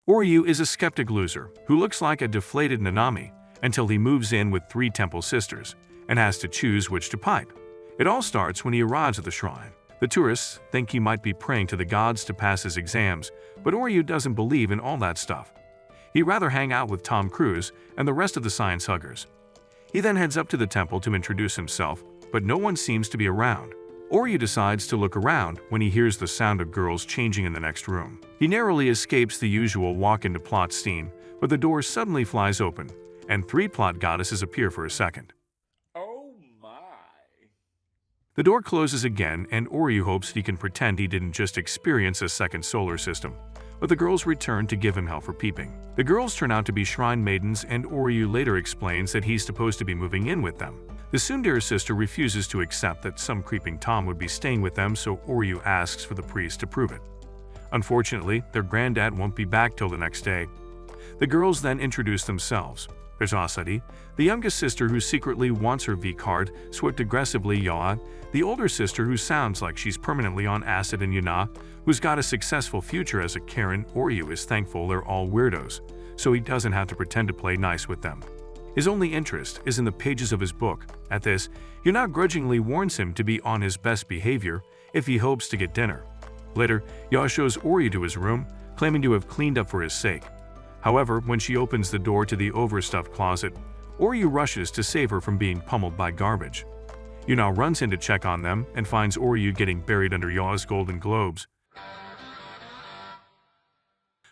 Oryu is a skeptic loser who looks like a deflated Nanami until he moves in with 3 temple sisters and has to choose which to pipe. It all starts when he arrives at the shrine. The tourists think he might be praying to the gods to pass his exams, but Oryu doesn't believe in all that stuff. He'd rather hang out with Tom Cruise and the rest of the science huggers. He then heads up to the temple to introduce himself, but no one seems to be around. Oryu decides to look around when he hears the sound of girls changing in the next room. He narrowly escapes the usual walk-into-plot scene, but the door suddenly flies open, and 3 plot goddesses appear for a second. Oh my! The door closes again, and Oryu hopes he can pretend he didn't just experience a second solar system, but the girls return to give him hell for peeping. The girls turn out to be shrine maidens, and Oryu later explains that he's supposed to be moving in with them. The tsundere sister refuses to accept that some creeping Tom would be staying with them, so Oryu asks for the priest to prove it. Unfortunately, their granddad won't be back till the next day. The girls then introduce themselves. There's Asadi, the youngest sister who secretly wants her V card swept aggressively, Yaa, the older sister who sounds like she's permanently on acid, and Yuna, who's got a successful future as a Karen. Oryu is thankful they're all weirdos, so he doesn't have to pretend to play nice with them. His only interest is in the pages of his book. At this, Yuna grudgingly warns him to be on his best behavior if he hopes to get dinner. Later, Yaa shows Oryu to his room, claiming to have cleaned up for his sake. However, when she opens the door to the overstuffed closet, Oryu rushes to save her from being pummeled by garbage. Yuna runs in to check on them and finds Oryu getting buried under Yaa's golden globes,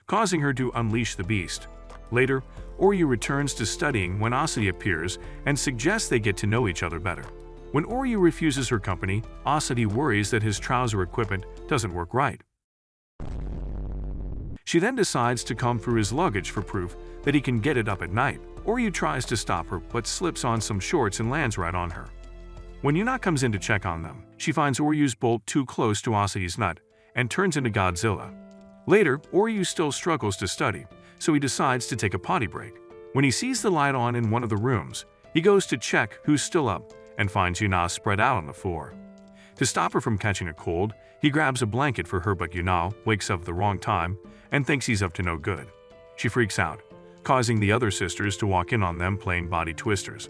causing her to unleash the beast. Later, Oryu returns to studying when Asadi appears and suggests they get to know each other better. When Oryu refuses her company, Asadi worries that his trouser equipment doesn't work right. She then decides to comb through his luggage for proof that he can get it up at night. Oryu tries to stop her but slips on some shorts and lands right on her. When Yuna comes in to check on them, she finds Oryu's bolt too close to Asadi's nut and turns into Godzilla. Later, Oryu still struggles to study, so he decides to take a potty break. When he sees the light on in one of the rooms, he goes to check who's still up and finds Yuna spread out on the floor. To stop her from catching a cold, he grabs a blanket for her, but Yuna wakes up at the wrong time and thinks he's up to no good. She freaks out, causing the other sisters to walk in on them playing body twisters.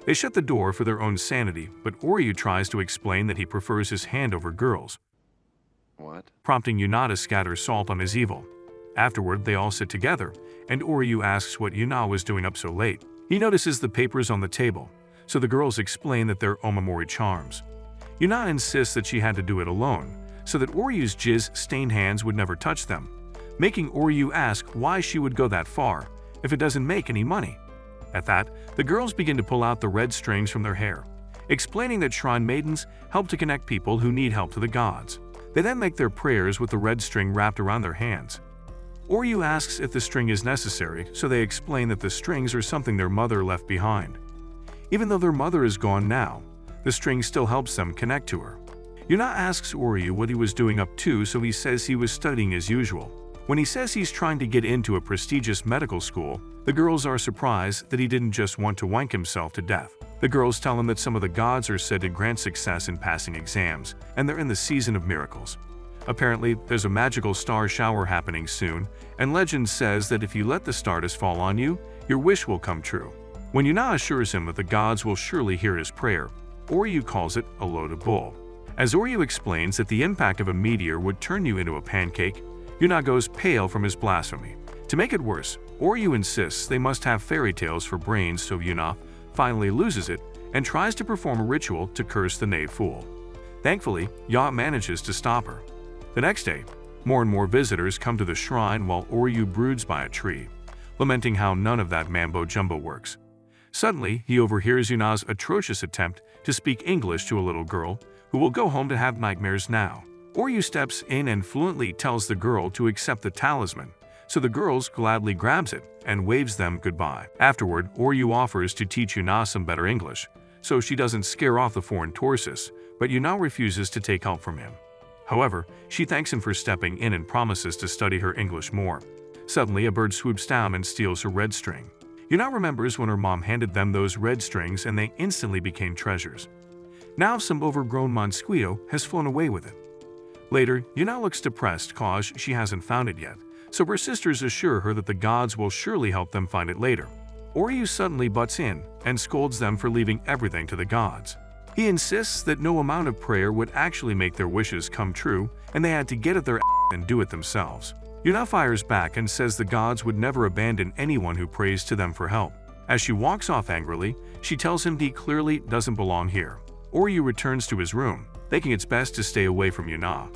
They shut the door for their own sanity, but Oryu tries to explain that he prefers his hand over girls, prompting Yuna to scatter salt on his evil. Afterward, they all sit together, and Oryu asks what Yuna was doing up so late. He notices the papers on the table, so the girls explain that they're Omamori charms. Yuna insists that she had to do it alone, so that Oryu's jizz-stained hands would never touch them, making Oryu ask why she would go that far if it doesn't make any money. At that, the girls begin to pull out the red strings from their hair, explaining that shrine maidens help to connect people who need help to the gods. They then make their prayers with the red string wrapped around their hands. Oryu asks if the string is necessary, so they explain that the strings are something their mother left behind. Even though their mother is gone now, the string still helps them connect to her. Yuna asks Oryu what he was doing up to, so he says he was studying as usual. When he says he's trying to get into a prestigious medical school, the girls are surprised that he didn't just want to wank himself to death. The girls tell him that some of the gods are said to grant success in passing exams, and they're in the season of miracles. Apparently, there's a magical star shower happening soon, and legend says that if you let the stardust fall on you, your wish will come true. When Yuna assures him that the gods will surely hear his prayer, Oryu calls it a load of bull. As Oryu explains that the impact of a meteor would turn you into a pancake, Yuna goes pale from his blasphemy. To make it worse, Oryu insists they must have fairy tales for brains, so Yuna finally loses it and tries to perform a ritual to curse the knave fool. Thankfully, Yaa manages to stop her. The next day, more and more visitors come to the shrine while Oryu broods by a tree, lamenting how none of that mambo-jumbo works. Suddenly, he overhears Yuna's atrocious attempt to speak English to a little girl who will go home to have nightmares now. Oryu steps in and fluently tells the girl to accept the talisman, so the girls gladly grabs it and waves them goodbye. Afterward, Oryu offers to teach Yuna some better English, so she doesn't scare off the foreign tourists, but Yuna refuses to take help from him. However, she thanks him for stepping in and promises to study her English more. Suddenly, a bird swoops down and steals her red string. Yuna remembers when her mom handed them those red strings and they instantly became treasures. Now some overgrown mosquito has flown away with it. Later, Yuna looks depressed cause she hasn't found it yet, so her sisters assure her that the gods will surely help them find it later. Oryu suddenly butts in and scolds them for leaving everything to the gods. He insists that no amount of prayer would actually make their wishes come true, and they had to get at their and do it themselves. Yuna fires back and says the gods would never abandon anyone who prays to them for help. As she walks off angrily, she tells him he clearly doesn't belong here. Oryu returns to his room, thinking it's best to stay away from Yuna.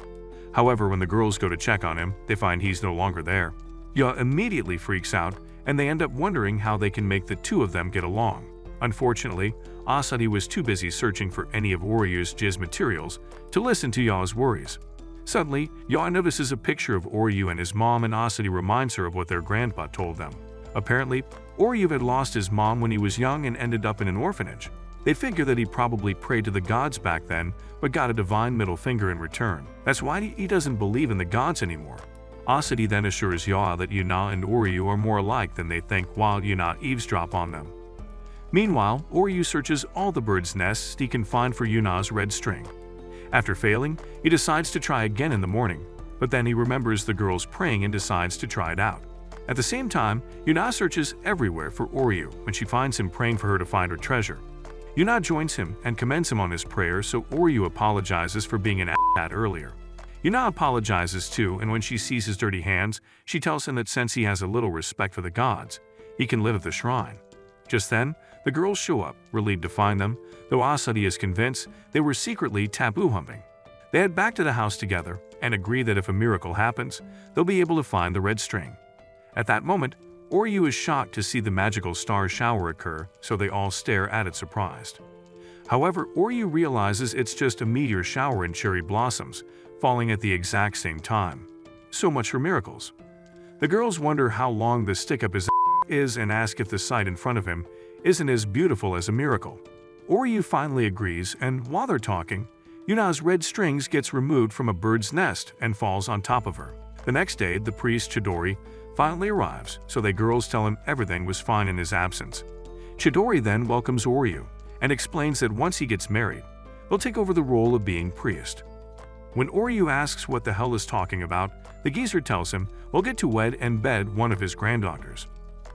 However, when the girls go to check on him, they find he's no longer there. Yuna immediately freaks out, and they end up wondering how they can make the two of them get along. Unfortunately, Asadi was too busy searching for any of Oryu's jizz materials to listen to Ya's worries. Suddenly, Ya notices a picture of Oryu and his mom, and Asadi reminds her of what their grandpa told them. Apparently, Oryu had lost his mom when he was young and ended up in an orphanage. They figure that he probably prayed to the gods back then, but got a divine middle finger in return. That's why he doesn't believe in the gods anymore. Asadi then assures Ya that Yuna and Oryu are more alike than they think, while Yuna eavesdrops on them. Meanwhile, Oryu searches all the birds' nests he can find for Yuna's red string. After failing, he decides to try again in the morning, but then he remembers the girls praying and decides to try it out. At the same time, Yuna searches everywhere for Oryu when she finds him praying for her to find her treasure. Yuna joins him and commends him on his prayer, so Oryu apologizes for being an asshat earlier. Yuna apologizes too, and when she sees his dirty hands, she tells him that since he has a little respect for the gods, he can live at the shrine. Just then, the girls show up, relieved to find them, though Asadi is convinced they were secretly taboo humping. They head back to the house together and agree that if a miracle happens, they'll be able to find the red string. At that moment, Oryu is shocked to see the magical star shower occur, so they all stare at it surprised. However, Oryu realizes it's just a meteor shower in cherry blossoms, falling at the exact same time. So much for miracles. The girls wonder how long the stick-up his is and ask if the sight in front of him isn't as beautiful as a miracle. Oryu finally agrees, and while they're talking, Yuna's red strings gets removed from a bird's nest and falls on top of her. The next day, the priest Chidori finally arrives, so the girls tell him everything was fine in his absence. Chidori then welcomes Oryu and explains that once he gets married, he'll take over the role of being priest. When Oryu asks what the hell is talking about, the geezer tells him he'll get to wed and bed one of his granddaughters.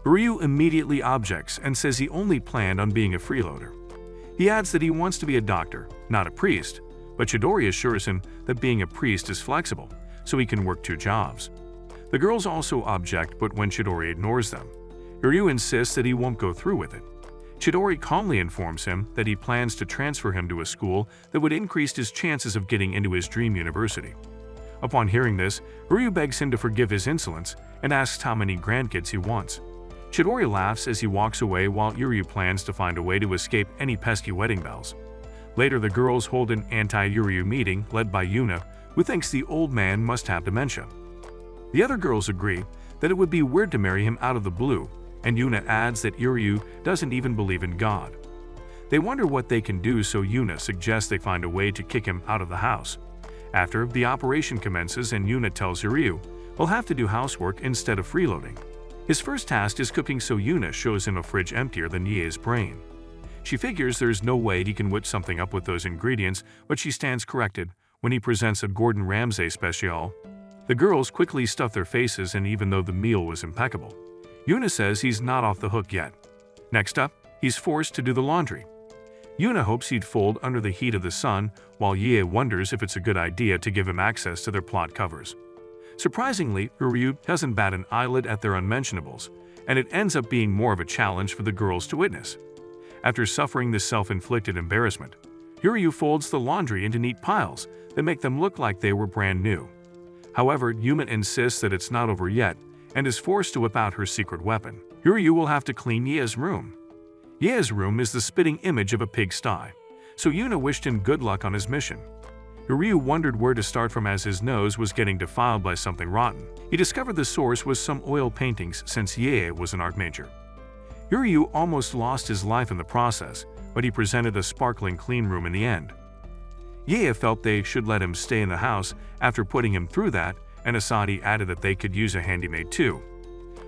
Oryu immediately objects and says he only planned on being a freeloader. He adds that he wants to be a doctor, not a priest, but Chidori assures him that being a priest is flexible, so he can work 2 jobs. The girls also object, but when Chidori ignores them, Oryu insists that he won't go through with it. Chidori calmly informs him that he plans to transfer him to a school that would increase his chances of getting into his dream university. Upon hearing this, Oryu begs him to forgive his insolence and asks how many grandkids he wants. Chidori laughs as he walks away, while Oryu plans to find a way to escape any pesky wedding bells. Later, the girls hold an anti-Oryu meeting led by Yuna, who thinks the old man must have dementia. The other girls agree that it would be weird to marry him out of the blue, and Yuna adds that Oryu doesn't even believe in God. They wonder what they can do, so Yuna suggests they find a way to kick him out of the house. After, the operation commences and Yuna tells Oryu he'll have to do housework instead of freeloading. His first task is cooking, so Yuna shows him a fridge emptier than Ye's brain. She figures there's no way he can whip something up with those ingredients, but she stands corrected when he presents a Gordon Ramsay special. The girls quickly stuff their faces, and even though the meal was impeccable, Yuna says he's not off the hook yet. Next up, he's forced to do the laundry. Yuna hopes he'd fold under the heat of the sun, while Ye wonders if it's a good idea to give him access to their plot covers. Surprisingly, Oryu doesn't bat an eyelid at their unmentionables, and it ends up being more of a challenge for the girls to witness. After suffering this self-inflicted embarrassment, Oryu folds the laundry into neat piles that make them look like they were brand new. However, Yuma insists that it's not over yet and is forced to whip out her secret weapon. Oryu will have to clean Ye's room. Ye's room is the spitting image of a pigsty, so Yuna wished him good luck on his mission. Oryu wondered where to start from, as his nose was getting defiled by something rotten. He discovered the source was some oil paintings, since Ye was an art major. Oryu almost lost his life in the process, but he presented a sparkling clean room in the end. Ye felt they should let him stay in the house after putting him through that, and Asadi added that they could use a handymaid too.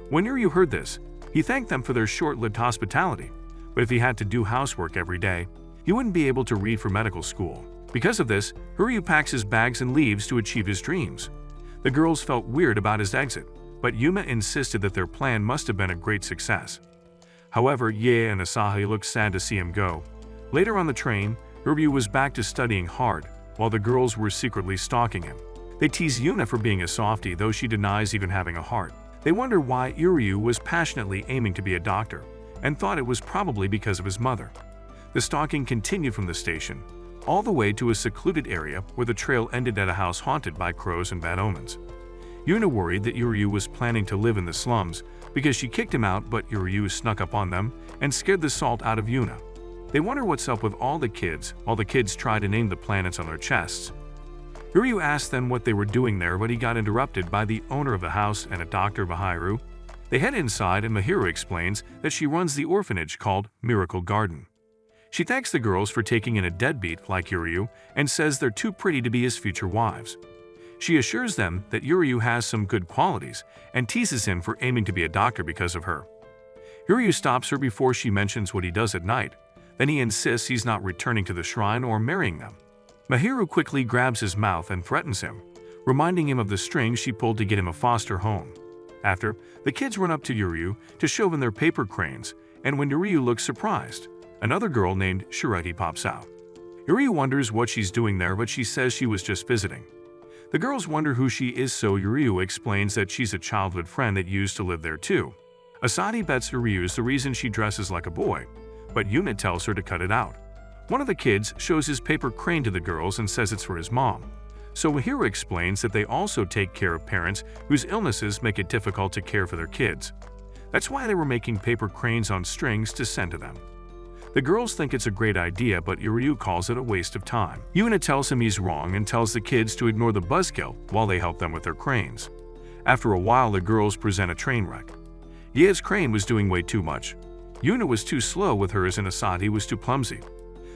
When Oryu heard this, he thanked them for their short-lived hospitality, but if he had to do housework every day, he wouldn't be able to read for medical school. Because of this, Oryu packs his bags and leaves to achieve his dreams. The girls felt weird about his exit, but Yuna insisted that their plan must have been a great success. However, Ye and Asahi looked sad to see him go. Later on the train, Uryu was back to studying hard, while the girls were secretly stalking him. They tease Yuna for being a softie, though she denies even having a heart. They wonder why Uryu was passionately aiming to be a doctor, and thought it was probably because of his mother. The stalking continued from the station, all the way to a secluded area where the trail ended at a house haunted by crows and bad omens. Yuna worried that Uryu was planning to live in the slums because she kicked him out, but Uryu snuck up on them and scared the salt out of Yuna. They wonder what's up with all the kids, while the kids try to name the planets on their chests. Uryu asked them what they were doing there, but he got interrupted by the owner of the house and a Dr. Mahiru. They head inside and Mahiru explains that she runs the orphanage called Miracle Garden. She thanks the girls for taking in a deadbeat like Uryu and says they're too pretty to be his future wives. She assures them that Uryu has some good qualities and teases him for aiming to be a doctor because of her. Uryu stops her before she mentions what he does at night. Then he insists he's not returning to the shrine or marrying them. Mahiru quickly grabs his mouth and threatens him, reminding him of the strings she pulled to get him a foster home. After, the kids run up to Uryu to show him their paper cranes, and when Uryu looks surprised, another girl named Shireti pops out. Uryu wonders what she's doing there, but she says she was just visiting. The girls wonder who she is, so Uryu explains that she's a childhood friend that used to live there too. Asadi bets Uryu's the reason she dresses like a boy, but Yuna tells her to cut it out. One of the kids shows his paper crane to the girls and says it's for his mom. So Mahiru explains that they also take care of parents whose illnesses make it difficult to care for their kids. That's why they were making paper cranes on strings to send to them. The girls think it's a great idea, but Uryu calls it a waste of time. Yuna tells him he's wrong and tells the kids to ignore the buzzkill while they help them with their cranes. After a while, the girls present a train wreck. Ye's crane was doing way too much. Yuna was too slow with hers and Asadi was too clumsy.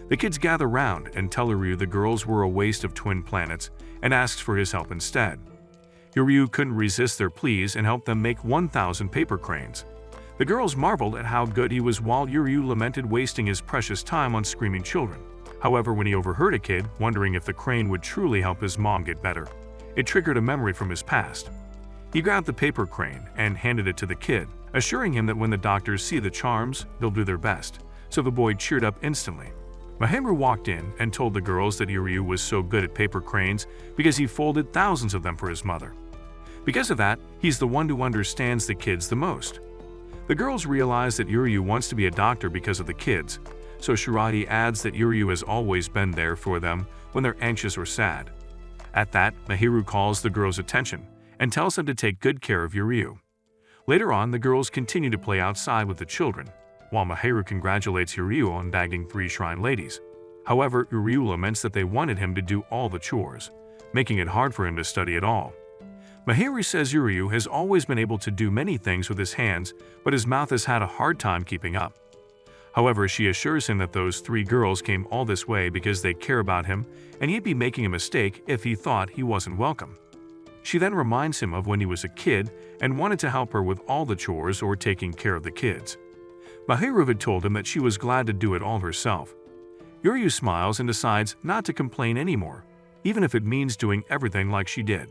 The kids gather round and tell Uryu the girls were a waste of twin planets and asks for his help instead. Uryu couldn't resist their pleas and helped them make 1,000 paper cranes. The girls marveled at how good he was, while Uryu lamented wasting his precious time on screaming children. However, when he overheard a kid wondering if the crane would truly help his mom get better, it triggered a memory from his past. He grabbed the paper crane and handed it to the kid, assuring him that when the doctors see the charms, they'll do their best, so the boy cheered up instantly. Mahiru walked in and told the girls that Uryu was so good at paper cranes because he folded thousands of them for his mother. Because of that, he's the one who understands the kids the most. The girls realize that Uryu wants to be a doctor because of the kids, so Shirati adds that Uryu has always been there for them when they're anxious or sad. At that, Mahiru calls the girls' attention and tells them to take good care of Uryu. Later on, the girls continue to play outside with the children, while Mahiru congratulates Uryu on bagging 3 shrine ladies. However, Uryu laments that they wanted him to do all the chores, making it hard for him to study at all. Mahiru says Uryu has always been able to do many things with his hands, but his mouth has had a hard time keeping up. However, she assures him that those 3 girls came all this way because they care about him, and he'd be making a mistake if he thought he wasn't welcome. She then reminds him of when he was a kid and wanted to help her with all the chores or taking care of the kids. Mahiru had told him that she was glad to do it all herself. Uryu smiles and decides not to complain anymore, even if it means doing everything like she did.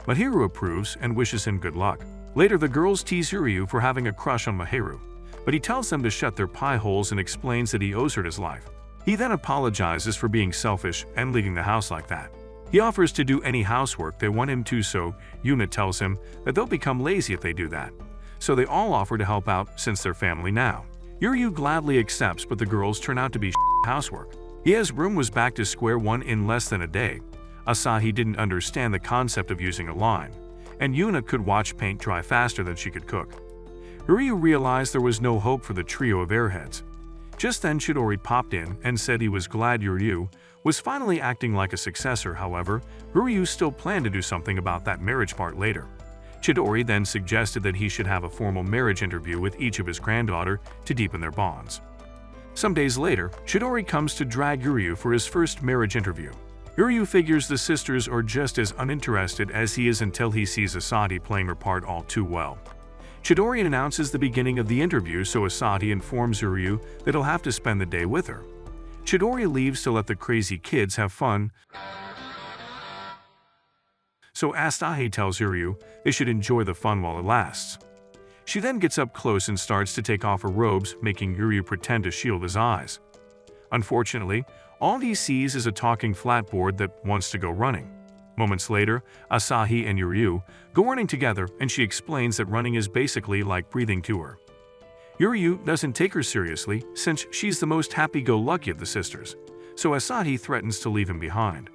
Mahiru approves and wishes him good luck. Later, the girls tease Uryu for having a crush on Mahiru, but he tells them to shut their pie holes and explains that he owes her his life. He then apologizes for being selfish and leaving the house like that. He offers to do any housework they want him to, so Yuna tells him that they'll become lazy if they do that. So they all offer to help out since they're family now. Uryu gladly accepts, but the girls turn out to be housework. His room was back to square one in less than a day. Asahi didn't understand the concept of using a line, and Yuna could watch paint dry faster than she could cook. Uryu realized there was no hope for the trio of airheads. Just then Chidori popped in and said he was glad Uryu was finally acting like a successor. However, Uryu still planned to do something about that marriage part later. Chidori then suggested that he should have a formal marriage interview with each of his granddaughter to deepen their bonds. Some days later, Chidori comes to drag Uryu for his first marriage interview. Uryu figures the sisters are just as uninterested as he is until he sees Asadi playing her part all too well. Chidori announces the beginning of the interview, so Asadi informs Uryu that he'll have to spend the day with her. Chidori leaves to let the crazy kids have fun. so Asahi tells Yuryu they should enjoy the fun while it lasts. She then gets up close and starts to take off her robes, making Yuryu pretend to shield his eyes. Unfortunately, all he sees is a talking flatboard that wants to go running. Moments later, Asahi and Yuryu go running together and she explains that running is basically like breathing to her. Yuryu doesn't take her seriously since she's the most happy-go-lucky of the sisters, so Asahi threatens to leave him behind.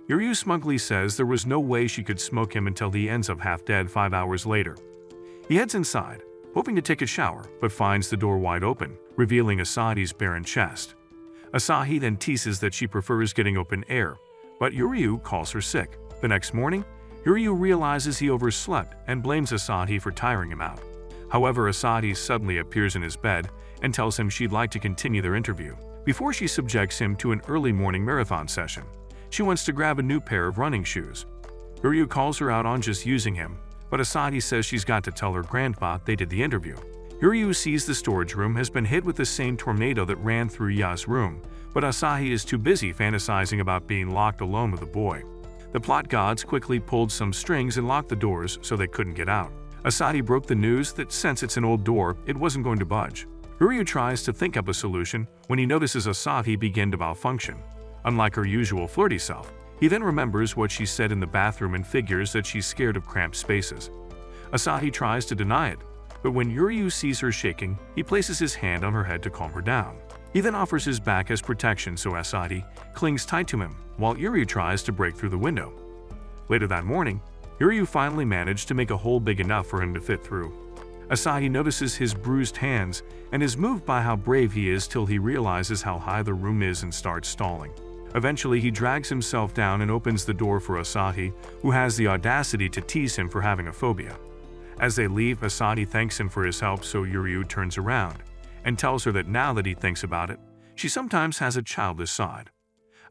Yuryu smugly says there was no way she could smoke him until he ends up half dead 5 hours later. He heads inside, hoping to take a shower, but finds the door wide open, revealing Asahi's barren chest. Asahi then teases that she prefers getting open air, but Yuryu calls her sick. The next morning, Yuryu realizes he overslept and blames Asahi for tiring him out. However, Asahi suddenly appears in his bed and tells him she'd like to continue their interview. Before she subjects him to an early morning marathon session, she wants to grab a new pair of running shoes. Yuryu calls her out on just using him, but Asahi says she's got to tell her grandpa they did the interview. Yuryu sees the storage room has been hit with the same tornado that ran through Ya's room, but Asahi is too busy fantasizing about being locked alone with the boy. The plot gods quickly pulled some strings and locked the doors so they couldn't get out. Asahi broke the news that since it's an old door, it wasn't going to budge. Yuryu tries to think up a solution when he notices Asahi begin to malfunction. Unlike her usual flirty self, he then remembers what she said in the bathroom and figures that she's scared of cramped spaces. Asahi tries to deny it, but when Yuryu sees her shaking, he places his hand on her head to calm her down. He then offers his back as protection so Asahi clings tight to him, while Yuryu tries to break through the window. Later that morning, Yuryu finally managed to make a hole big enough for him to fit through. Asahi notices his bruised hands and is moved by how brave he is till he realizes how high the room is and starts stalling. Eventually, he drags himself down and opens the door for Asahi, who has the audacity to tease him for having a phobia. As they leave, Asahi thanks him for his help, so Yuryu turns around and tells her that now that he thinks about it, she sometimes has a childish side.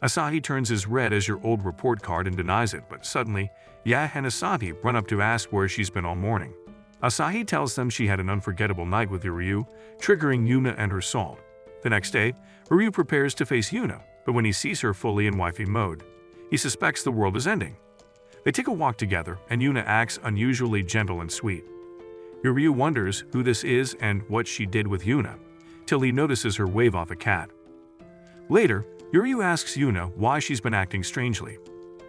Asahi turns as red as your old report card and denies it, but suddenly, Ya and Asahi run up to ask where she's been all morning. Asahi tells them she had an unforgettable night with Yuryu, triggering Yuna and her salt. The next day, Yuryu prepares to face Yuna, but when he sees her fully in wifey mode, he suspects the world is ending. They take a walk together, and Yuna acts unusually gentle and sweet. Yuryu wonders who this is and what she did with Yuna, till he notices her wave off a cat. Later, Yuryu asks Yuna why she's been acting strangely.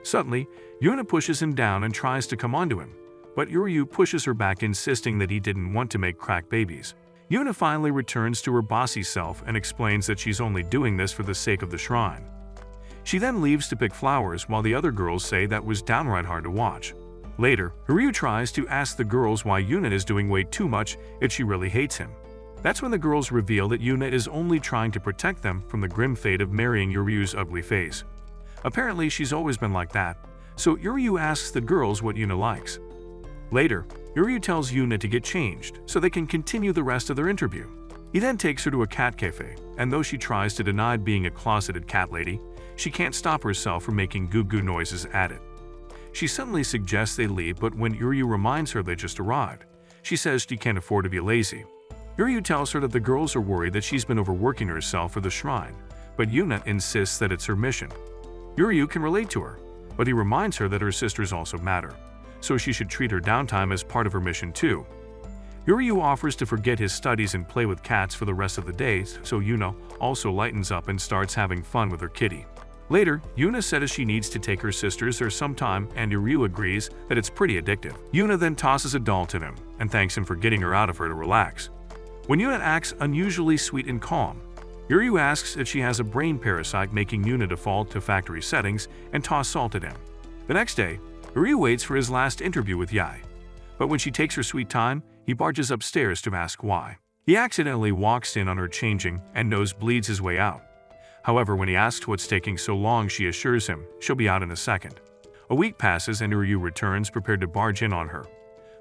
Suddenly, Yuna pushes him down and tries to come onto him, but Yuryu pushes her back, insisting that he didn't want to make crack babies. Yuna finally returns to her bossy self and explains that she's only doing this for the sake of the shrine. She then leaves to pick flowers while the other girls say that was downright hard to watch. Later, Yuryu tries to ask the girls why Yuna is doing way too much if she really hates him. That's when the girls reveal that Yuna is only trying to protect them from the grim fate of marrying Yuryu's ugly face. Apparently, she's always been like that, so Yuryu asks the girls what Yuna likes. Later, Yuryu tells Yuna to get changed so they can continue the rest of their interview. He then takes her to a cat cafe, and though she tries to deny being a closeted cat lady, she can't stop herself from making goo-goo noises at it. She suddenly suggests they leave, but when Yuryu reminds her they just arrived, she says she can't afford to be lazy. Yuryu tells her that the girls are worried that she's been overworking herself for the shrine, but Yuna insists that it's her mission. Yuryu can relate to her, but he reminds her that her sisters also matter, so she should treat her downtime as part of her mission too. Yuryu offers to forget his studies and play with cats for the rest of the day, so Yuna also lightens up and starts having fun with her kitty. Later, Yuna says she needs to take her sisters there sometime, and Yuryu agrees that it's pretty addictive. Yuna then tosses a doll to him and thanks him for getting her out of her to relax. When Yuna acts unusually sweet and calm, Yuryu asks if she has a brain parasite, making Yuna default to factory settings and toss salt at him. The next day, Yuryu waits for his last interview with Yae, but when she takes her sweet time, he barges upstairs to ask why. He accidentally walks in on her changing and nosebleeds his way out. However, when he asks what's taking so long, she assures him she'll be out in a second. A week passes and Yuryu returns prepared to barge in on her,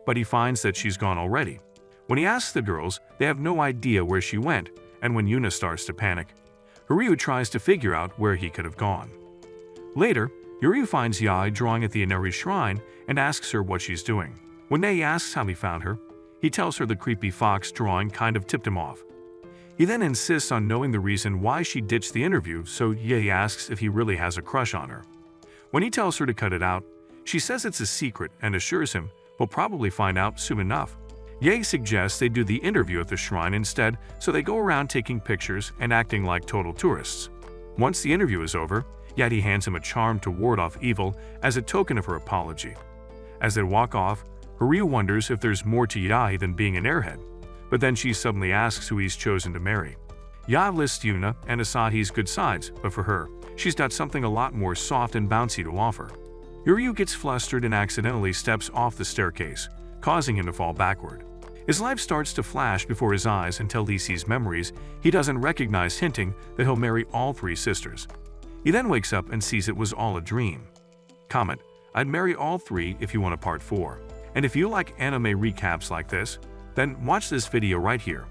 but he finds that she's gone already. When he asks the girls, they have no idea where she went, and when Yuna starts to panic, Yuryu tries to figure out where he could have gone. Later, Yuryu finds Yae drawing at the Inari shrine and asks her what she's doing. When Nae asks how he found her, he tells her the creepy fox drawing kind of tipped him off. He then insists on knowing the reason why she ditched the interview, so Yae asks if he really has a crush on her. When he tells her to cut it out, She says it's a secret and assures him we'll probably find out soon enough. Ye suggests they do the interview at the shrine instead, so they go around taking pictures and acting like total tourists. Once the interview is over, Yadi hands him a charm to ward off evil as a token of her apology. As they walk off, Haru wonders if there's more to Yahi than being an airhead, but then she suddenly asks who he's chosen to marry. Ya lists Yuna and Asahi's good sides, but for her, she's got something a lot more soft and bouncy to offer. Yuryu gets flustered and accidentally steps off the staircase, causing him to fall backward. His life starts to flash before his eyes until he sees memories he doesn't recognize, hinting that he'll marry all three sisters. He then wakes up and sees it was all a dream. Comment: I'd marry all three if you want a part 4. And if you like anime recaps like this, then watch this video right here.